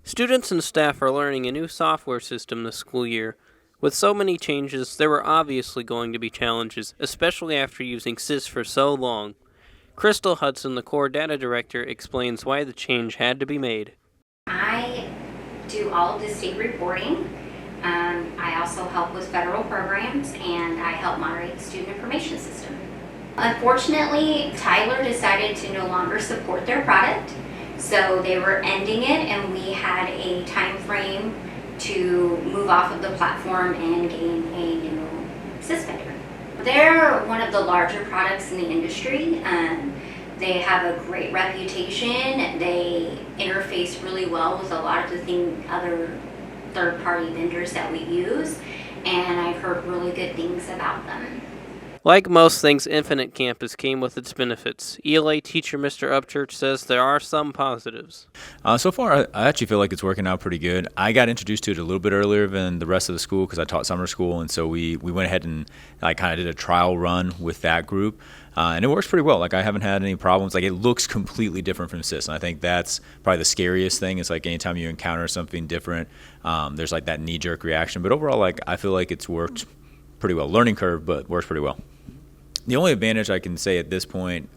Students and staff are learning a new software system this school year. With so many changes, there were obviously going to be challenges, especially after using SIS for so long. Crystal Hudson, the core data director, explains why the change had to be made. I do all of the state reporting. I also help with federal programs, and I help moderate the student information system. Unfortunately, Tyler decided to no longer support their product, so they were ending it, and we had a time frame to move off of the platform and gain a new SIS vendor. They're one of the larger products in the industry. They have a great reputation. They interface really well with a lot of the other third-party vendors that we use, and I've heard really good things about them. Like most things, Infinite Campus came with its benefits. ELA teacher Mr. Upchurch says there are some positives. So far, I actually feel like it's working out pretty good. I got introduced to it a little bit earlier than the rest of the school because I taught summer school, and so we went ahead and I kind of did a trial run with that group. And it works pretty well. Like, I haven't had any problems. Like, it looks completely different from SIS, and I think that's probably the scariest thing. It's like anytime you encounter something different, there's like that knee-jerk reaction. But overall, like, I feel like it's worked pretty well. Learning curve, but works pretty well. The only advantage I can say at this point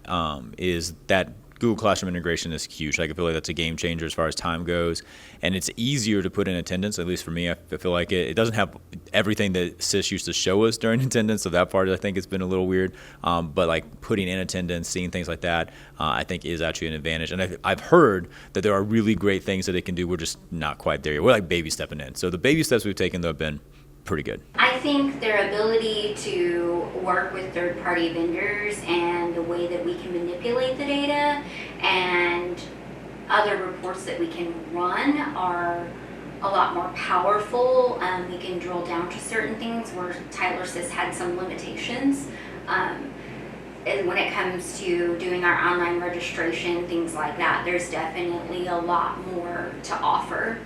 is that Google Classroom integration is huge. Like, I feel like that's a game changer as far as time goes, and it's easier to put in attendance. At least for me, I feel like it doesn't have everything that SIS used to show us during attendance, so that part I think has been a little weird. But like putting in attendance, seeing things like that, I think is actually an advantage. And I've heard that there are really great things that it can do. We're just not quite there yet. We're like baby stepping in. So the baby steps we've taken, though, have been pretty good. I think their ability to work with third-party vendors and the way that we can manipulate the data and other reports that we can run are a lot more powerful. We can drill down to certain things where Tyler SIS had some limitations. And when it comes to doing our online registration, things like that, there's definitely a lot more to offer.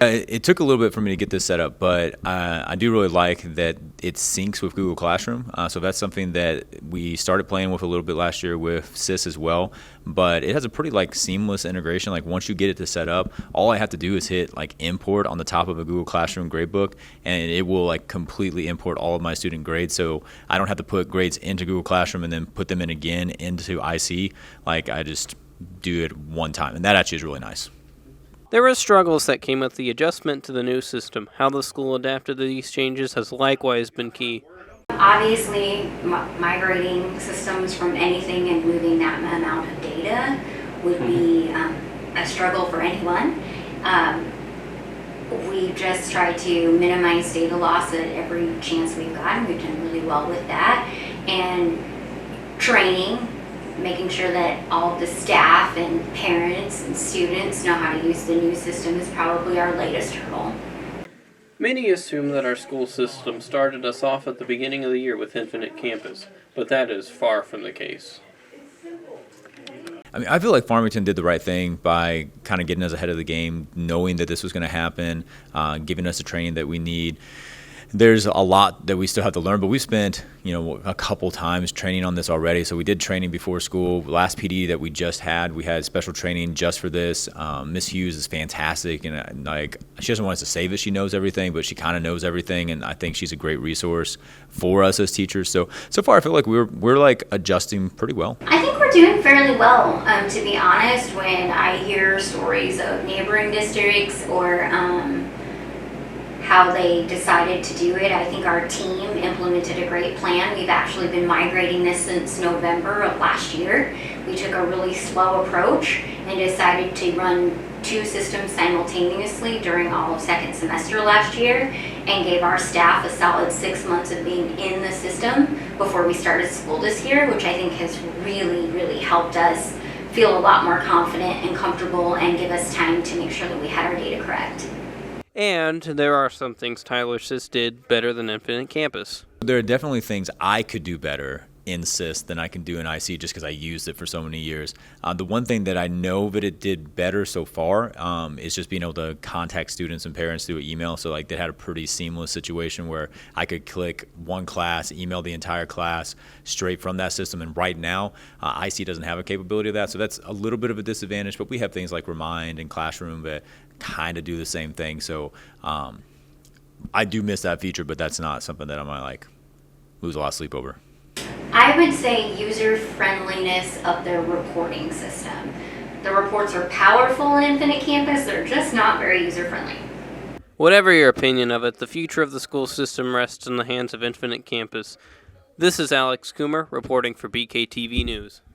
It took a little bit for me to get this set up, but I do really like that it syncs with Google Classroom. So that's something that we started playing with a little bit last year with SIS as well. But it has a pretty like seamless integration. Like, once you get it to set up, all I have to do is hit like import on the top of a Google Classroom gradebook, and it will like completely import all of my student grades. So I don't have to put grades into Google Classroom and then put them in again into IC. Like, I just do it one time, and that actually is really nice. There were struggles that came with the adjustment to the new system. How the school adapted to these changes has likewise been key. Obviously, migrating systems from anything and moving that amount of data would be a struggle for anyone. We just try to minimize data loss at every chance we've got, and we've done really well with that. And training, making sure that all of the staff and parents and students know how to use the new system is probably our latest hurdle. Many assume that our school system started us off at the beginning of the year with Infinite Campus, but that is far from the case. I mean, I feel like Farmington did the right thing by kind of getting us ahead of the game, knowing that this was going to happen, giving us the training that we need. There's a lot that we still have to learn, but we spent, a couple times training on this already. So we did training before school. Last PD that we just had, we had special training just for this. Miss Hughes is fantastic, and she doesn't want us to say that she knows everything, but she kind of knows everything, and I think she's a great resource for us as teachers. So far, I feel like we're like adjusting pretty well. I think we're doing fairly well, to be honest. When I hear stories of neighboring districts or how they decided to do it, I think our team implemented a great plan. We've actually been migrating this since November of last year. We took a really slow approach and decided to run 2 systems simultaneously during all of second semester last year, and gave our staff a solid 6 months of being in the system before we started school this year, which I think has really, really helped us feel a lot more confident and comfortable and give us time to make sure that we had our data correct. And there are some things Tyler SIS did better than Infinite Campus. There are definitely things I could do better in SIS than I can do in IC just because I used it for so many years. The one thing that I know that it did better so far is just being able to contact students and parents through email. So like they had a pretty seamless situation where I could click one class, email the entire class straight from that system. And right now, IC doesn't have a capability of that. So that's a little bit of a disadvantage, but we have things like Remind and Classroom that kind of do the same thing. So I do miss that feature, but that's not something that I might like lose a lot of sleep over. I would say user friendliness of the reporting system. The reports are powerful in Infinite Campus, they're just not very user friendly. Whatever your opinion of it, the future of the school system rests in the hands of Infinite Campus. This is Alex Coomer reporting for BKTV News.